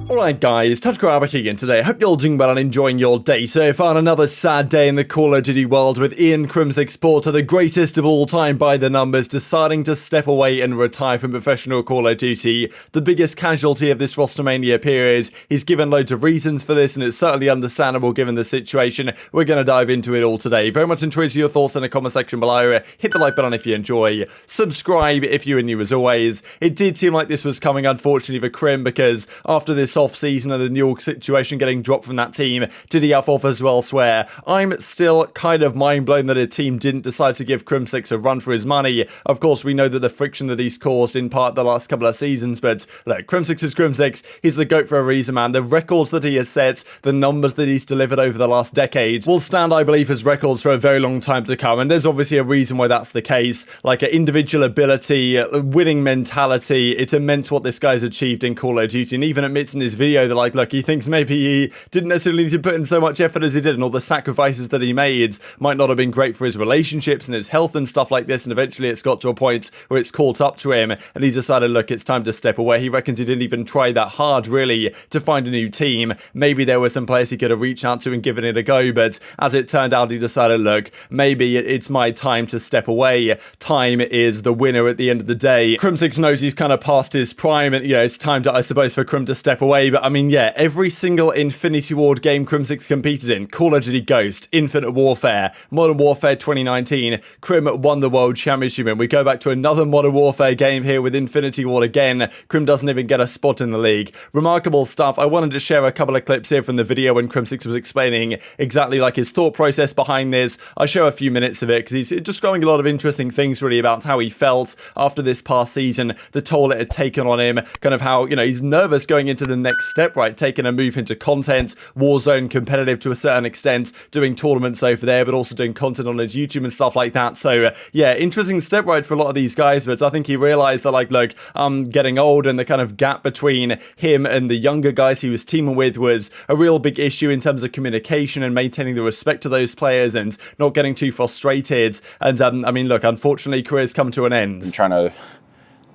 Alright guys, TacticalRab again today. Hope you're all doing well and enjoying your day so far. Another sad day in the Call of Duty world with Crimsix Explanation, the greatest of all time by the numbers, deciding to step away and retire from professional Call of Duty. The biggest casualty of this rostermania period. He's given loads of reasons for this and it's certainly understandable given the situation. We're going to dive into it all today. Very much interested in your thoughts in the comment section below. Hit the like button if you enjoy. Subscribe if you are new as always. It did seem like this was coming unfortunately for Crim because after this off-season and the New York situation getting dropped from that team, did he have offers elsewhere? I'm still kind of mind-blown that a team didn't decide to give Crimsix a run for his money. Of course, we know that the friction that he's caused in part the last couple of seasons, but look, Crimsix is Crimsix. He's the GOAT for a reason, man. The records that he has set, the numbers that he's delivered over the last decade will stand, I believe, as records for a very long time to come, and there's obviously a reason why that's the case. Like, an individual ability, winning mentality, it's immense what this guy's achieved in Call of Duty, and even admits in his video that, like, look, he thinks maybe he didn't necessarily need to put in so much effort as he did, and all the sacrifices that he made might not have been great for his relationships and his health and stuff like this, and eventually it's got to a point where it's caught up to him, and he decided, look, it's time to step away. He reckons he didn't even try that hard, really, to find a new team. Maybe there were some players he could have reached out to and given it a go, but as it turned out, he decided, look, maybe it's my time to step away. Time is the winner at the end of the day. Crimsix knows he's kind of past his prime, and, it's time to, I suppose, for Crim to step away, but I mean, yeah, every single Infinity Ward game Crimsix competed in, Call of Duty Ghost, Infinite Warfare, Modern Warfare 2019, Crim won the World Championship, and we go back to another Modern Warfare game here with Infinity Ward again. Crim doesn't even get a spot in the league. Remarkable stuff. I wanted to share a couple of clips here from the video when Crimsix was explaining exactly like his thought process behind this. I'll show a few minutes of it because he's just showing a lot of interesting things really about how he felt after this past season, the toll it had taken on him, kind of how, he's nervous going into the next step, right? Taking a move into content, Warzone competitive to a certain extent, doing tournaments over there, but also doing content on his YouTube and stuff like that. So yeah, interesting step right for a lot of these guys, but I think he realized that, like, look, I'm getting old, and the kind of gap between him and the younger guys he was teaming with was a real big issue in terms of communication and maintaining the respect to those players and not getting too frustrated. And I mean, look, unfortunately, career's come to an end. I'm trying to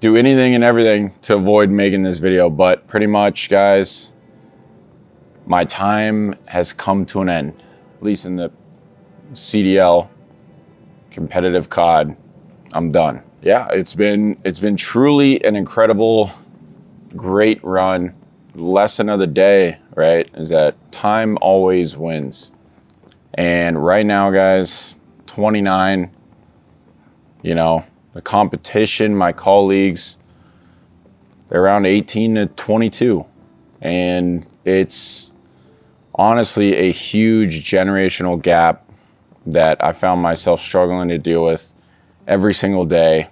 do anything and everything to avoid making this video, but pretty much, guys, my time has come to an end, at least in the CDL competitive COD. I'm done. Yeah, it's been truly an incredible, great run. Lesson of the day, right, is that time always wins. And right now, guys, 29, the competition, my colleagues, they're around 18 to 22. And it's honestly a huge generational gap that I found myself struggling to deal with every single day.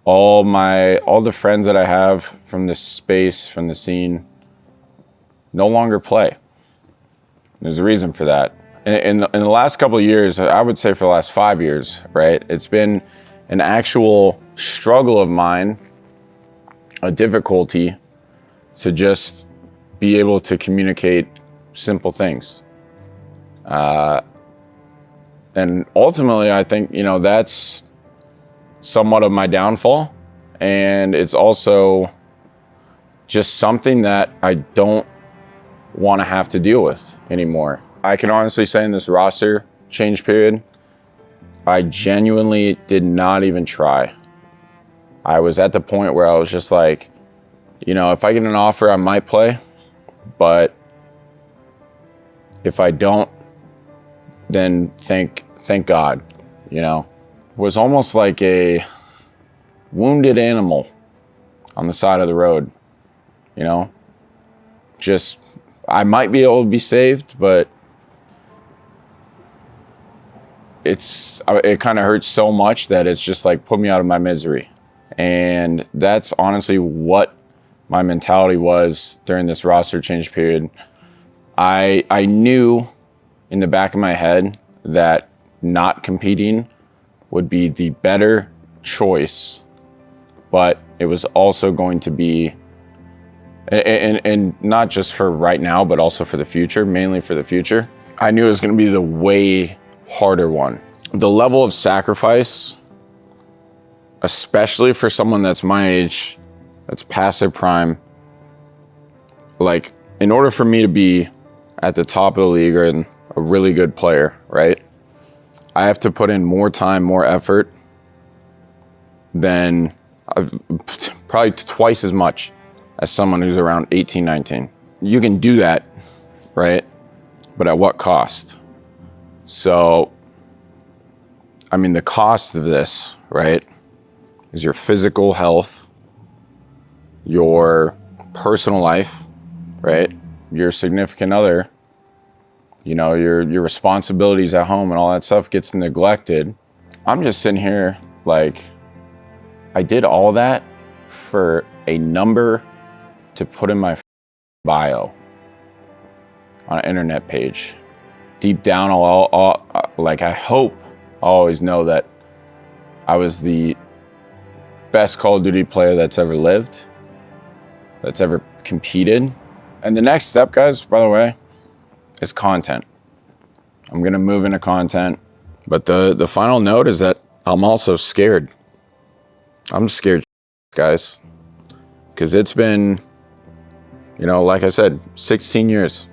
All the friends that I have from this space, from the scene, no longer play. There's a reason for that. In the last couple of years, I would say for the last 5 years, right, it's been an actual struggle of mine, a difficulty to just be able to communicate simple things. And ultimately, I think, that's somewhat of my downfall. And it's also just something that I don't want to have to deal with anymore. I can honestly say in this roster change period, I genuinely did not even try. I was at the point where I was just like, if I get an offer, I might play, but if I don't, then thank God, It was almost like a wounded animal on the side of the road, Just, I might be able to be saved, but it kind of hurts so much that it's just like put me out of my misery. And that's honestly what my mentality was during this roster change period. I knew in the back of my head that not competing would be the better choice, but it was also going to be, and not just for right now, but also for the future, mainly for the future. I knew it was going to be the way harder one. The level of sacrifice, especially for someone that's my age, that's past their prime, like in order for me to be at the top of the league and a really good player, right, I have to put in more time, more effort than probably twice as much as someone who's around 18, 19. You can do that, right? But at what cost? So, I mean, the cost of this, right, is your physical health, your personal life, right? Your significant other, you know, your responsibilities at home and all that stuff gets neglected. I'm just sitting here like, I did all that for a number to put in my bio on an internet page. Deep down, like, I hope I always know that I was the best Call of Duty player that's ever lived, that's ever competed. And the next step, guys, by the way, is content. I'm gonna move into content, but the final note is that I'm also scared. I'm scared, guys, because it's been, you know, like I said, 16 years.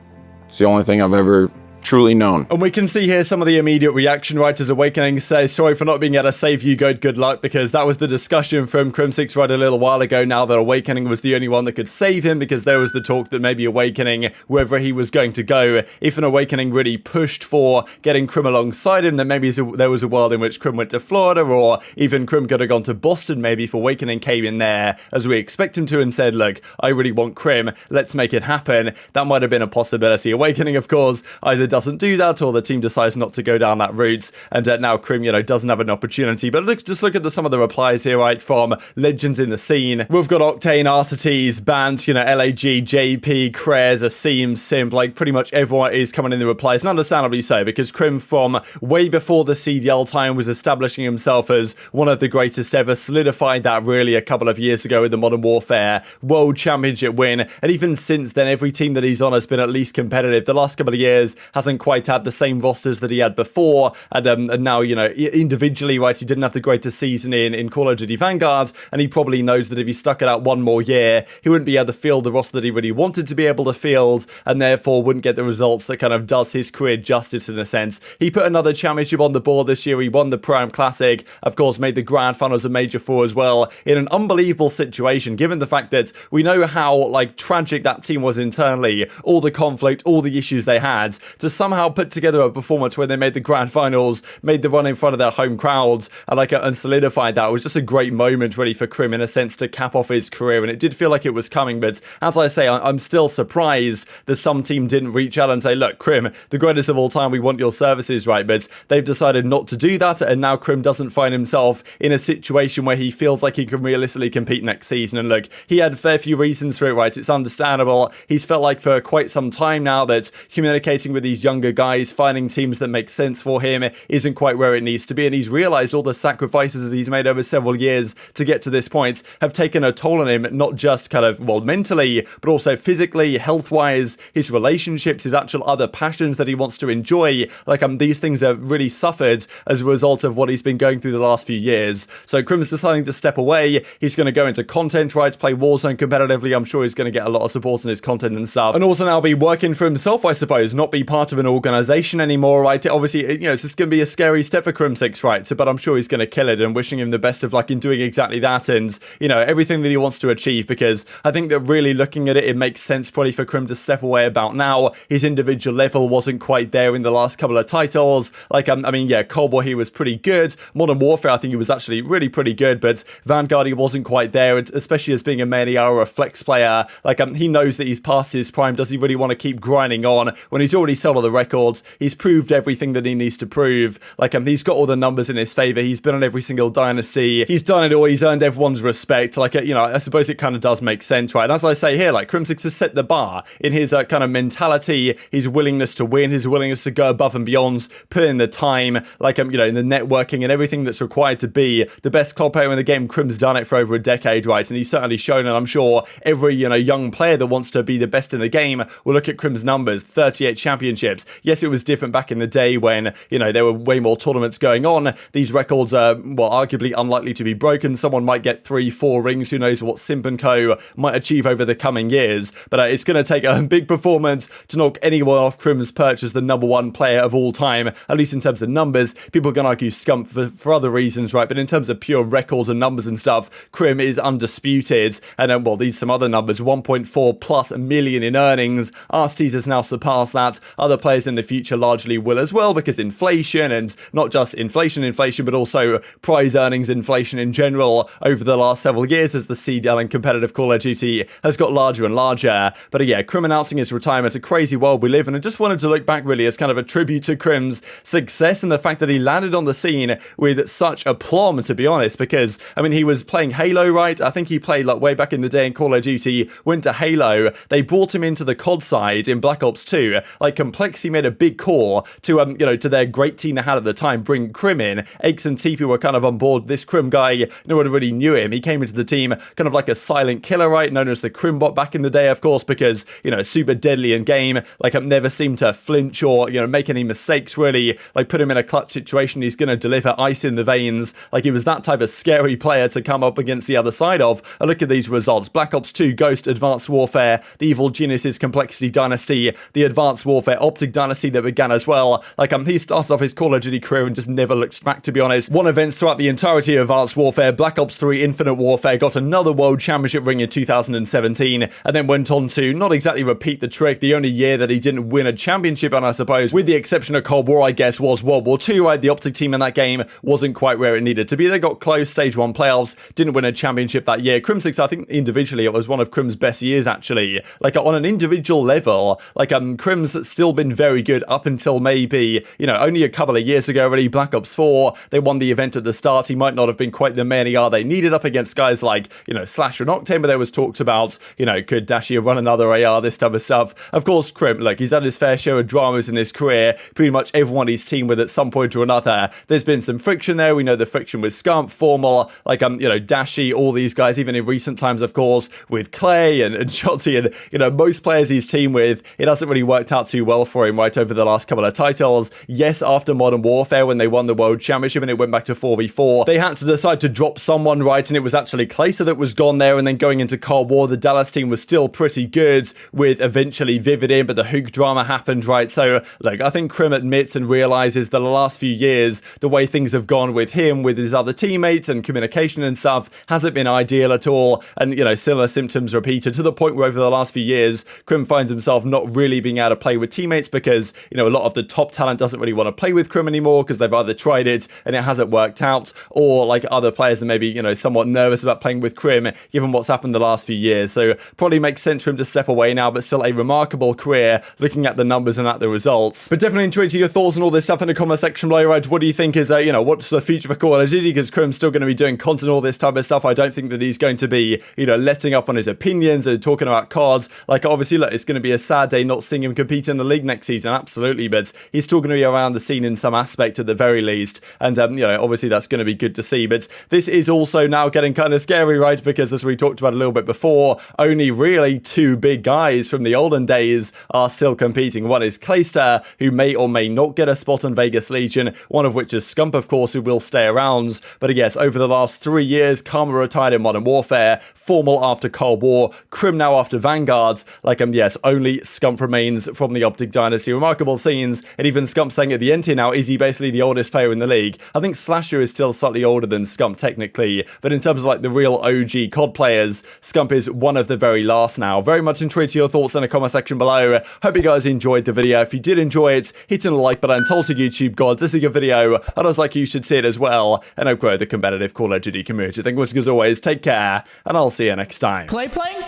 It's the only thing I've ever truly known. And we can see here some of the immediate reaction, right, as Awakening says, sorry for not being able to save you, good luck, because that was the discussion from Crimsix right a little while ago now, that Awakening was the only one that could save him, because there was the talk that maybe Awakening, wherever he was going to go, if an Awakening really pushed for getting Crim alongside him, then maybe there was a world in which Crim went to Florida, or even Crim could have gone to Boston maybe if Awakening came in there, as we expect him to, and said, look, I really want Crim, let's make it happen. That might have been a possibility. Awakening, of course, either doesn't do that, or the team decides not to go down that route, and now Crim, you know, doesn't have an opportunity. But just look at some of the replies here, right, from legends in the scene. We've got Octane, Arcitys, Bance, you know, LAG, JP, Krez, Asim, Simp, like pretty much everyone is coming in the replies, and understandably so, because Crim from way before the CDL time was establishing himself as one of the greatest ever, solidified that really a couple of years ago with the Modern Warfare World Championship win, and even since then every team that he's on has been at least competitive. The last couple of years hasn't quite had the same rosters that he had before, and now, you know, individually, right, he didn't have the greatest season in Call of Duty Vanguard, and he probably knows that if he stuck it out one more year, he wouldn't be able to field the roster that he really wanted to be able to field, and therefore wouldn't get the results that kind of does his career justice in a sense. He put another championship on the board this year. He won the Prime Classic, of course, made the Grand Finals of Major 4 as well, in an unbelievable situation, given the fact that we know how, like, tragic that team was internally, all the conflict, all the issues they had, to somehow put together a performance where they made the Grand Finals, made the run in front of their home crowds, and solidified that. It was just a great moment really for Crim, in a sense, to cap off his career, and it did feel like it was coming. But as I say, I'm still surprised that some team didn't reach out and say, look, Crim, the greatest of all time, we want your services, right? But they've decided not to do that, and now Crim doesn't find himself in a situation where he feels like he can realistically compete next season. And look, he had a fair few reasons for it, right? It's understandable. He's felt like for quite some time now that communicating with these younger guys, finding teams that make sense for him, isn't quite where it needs to be, and he's realized all the sacrifices that he's made over several years to get to this point have taken a toll on him, not just kind of, well, mentally, but also physically, health-wise, his relationships, his actual other passions that he wants to enjoy. Like, these things have really suffered as a result of what he's been going through the last few years. So Crim's deciding to step away. He's going to go into content, right, play Warzone competitively. I'm sure he's going to get a lot of support in his content and stuff, and also now be working for himself, I suppose, not be part of an organization anymore, right? Obviously, you know, it's just going to be a scary step for Crimsix, right? So, but I'm sure he's going to kill it, and wishing him the best of luck in doing exactly that, and, you know, everything that he wants to achieve, because I think that really looking at it, it makes sense probably for Crim to step away about now. His individual level wasn't quite there in the last couple of titles. Like, I mean, yeah, Cold War, he was pretty good. Modern Warfare, I think he was actually really pretty good, but Vanguard, he wasn't quite there, especially as being a Mania or a flex player. Like, he knows that he's past his prime. Does he really want to keep grinding on when he's already sold all the records? He's proved everything that he needs to prove. Like, he's got all the numbers in his favor. He's been on every single dynasty. He's done it all. He's earned everyone's respect. Like, you know, I suppose it kind of does make sense, right? And as I say here, like, Crimsix has set the bar in his kind of mentality, his willingness to win, his willingness to go above and beyond, put in the time, like, you know, in the networking and everything that's required to be the best club player in the game. Crim's done it for over a decade, right? And he's certainly shown, and I'm sure every, you know, young player that wants to be the best in the game will look at Crim's numbers: 38 championships, championships. Yes, it was different back in the day when, you know, there were way more tournaments going on. These records are, well, arguably unlikely to be broken. Someone might get 3-4 rings. Who knows what Simp and Co might achieve over the coming years. But it's going to take a big performance to knock anyone off Crim's perch as the #1 player of all time, at least in terms of numbers. People can argue Scump for other reasons, right? But in terms of pure records and numbers and stuff, Crim is undisputed. And then, well, these some other numbers, 1.4+ million in earnings. Arcitys has now surpassed that. Other players in the future largely will as well, because inflation, and not just inflation, but also prize earnings inflation in general over the last several years as the CDL and competitive Call of Duty has got larger and larger. But yeah, Crim announcing his retirement, a crazy world we live in. And I just wanted to look back really as kind of a tribute to Crim's success and the fact that he landed on the scene with such aplomb, to be honest, because, I mean, he was playing Halo, right? I think he played like way back in the day in Call of Duty, went to Halo. They brought him into the COD side in Black Ops 2. Like, Complexity made a big call to, you know, to their great team they had at the time, bring Crim in. Aches and TP were kind of on board. This Crim guy, no one really knew him. He came into the team kind of like a silent killer, right? Known as the Crimbot back in the day, of course, because, you know, super deadly in game. Like, never seemed to flinch or, you know, make any mistakes, really. Like, put him in a clutch situation, he's going to deliver ice in the veins. Like, he was that type of scary player to come up against the other side of. And look at these results. Black Ops 2, Ghost, Advanced Warfare, the Evil Geniuses, Complexity Dynasty, the Advanced Warfare, OpTic Dynasty that began as well. Like, he started off his Call of Duty career and just never looked back, to be honest. Won events throughout the entirety of Advanced Warfare. Black Ops 3, Infinite Warfare, got another World Championship ring in 2017, and then went on to not exactly repeat the trick. The only year that he didn't win a championship, and I suppose, with the exception of Cold War, I guess, was World War II, right? The OpTic team in that game wasn't quite where it needed to be. They got close, Stage 1 playoffs, didn't win a championship that year. Crimsix, I think, individually, it was one of Crim's best years, actually. Like, on an individual level, like, Crim's still been very good up until maybe, you know, only a couple of years ago, really. Black Ops 4, they won the event at the start. He might not have been quite the man they needed up against guys like, you know, Slash and Octane, but there was talks about, you know, could Dashy have run another AR, this type of stuff. Of course, Crim, look, he's had his fair share of dramas in his career. Pretty much everyone he's teamed with at some point or another. There's been some friction there. We know the friction with Scump, Formal, like, you know, Dashy, all these guys, even in recent times, of course, with Clay and Shotzzy and, you know, most players he's teamed with, it hasn't really worked out too well for him, right, over the last couple of titles. Yes, after Modern Warfare, when they won the World Championship and it went back to 4v4, they had to decide to drop someone, right, and it was actually Clayser that was gone there. And then going into Cold War, the Dallas team was still pretty good with eventually Vivid in, but the Huke drama happened, right? So, like, I think Crim admits and realizes that the last few years, the way things have gone with him, with his other teammates and communication and stuff, hasn't been ideal at all. And, you know, similar symptoms repeated to the point where over the last few years, Crim finds himself not really being able to play with teammates because, you know, a lot of the top talent doesn't really want to play with Crim anymore because they've either tried it and it hasn't worked out, or like other players are maybe, you know, somewhat nervous about playing with Crim given what's happened the last few years. So probably makes sense for him to step away now, but still a remarkable career looking at the numbers and at the results. But definitely intrigued to your thoughts on all this stuff in the comment section below, right? What do you think is, you know, what's the future for Call of Duty? Because Crim's still going to be doing content, all this type of stuff. I don't think that he's going to be, you know, letting up on his opinions and talking about cards. Like, obviously, look, it's going to be a sad day not seeing him compete in the league next season, absolutely, but he's still going to be around the scene in some aspect at the very least. And, you know, obviously that's going to be good to see. But this is also now getting kind of scary, right? Because as we talked about a little bit before, only really two big guys from the olden days are still competing. One is Clayster, who may or may not get a spot on Vegas Legion, one of which is Scump, of course, who will stay around. But yes, over the last 3 years, Karma retired in Modern Warfare, Formal after Cold War, Crim now after Vanguard. Like, yes, only Scump remains from the OpTic Dynasty. Remarkable scenes, and even Scump saying at the end here now, is he basically the oldest player in the league? I think Slasher is still slightly older than Scump technically, but in terms of like the real OG COD players, Scump is one of the very last now. Very much intrigued to your thoughts in the comment section below. Hope you guys enjoyed the video. If you did enjoy it, hit the like button. Tell us YouTube gods, this is a good video. I was like, you should see it as well, and help grow the competitive Call of Duty community. Thank you as always, take care, and I'll see you next time. Clay playing?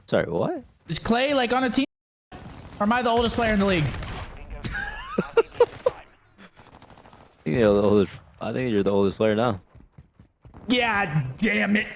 Sorry, what? Is Clay like on a team? Or am I the oldest player in the league? I think you're the oldest player now. Yeah, damn it.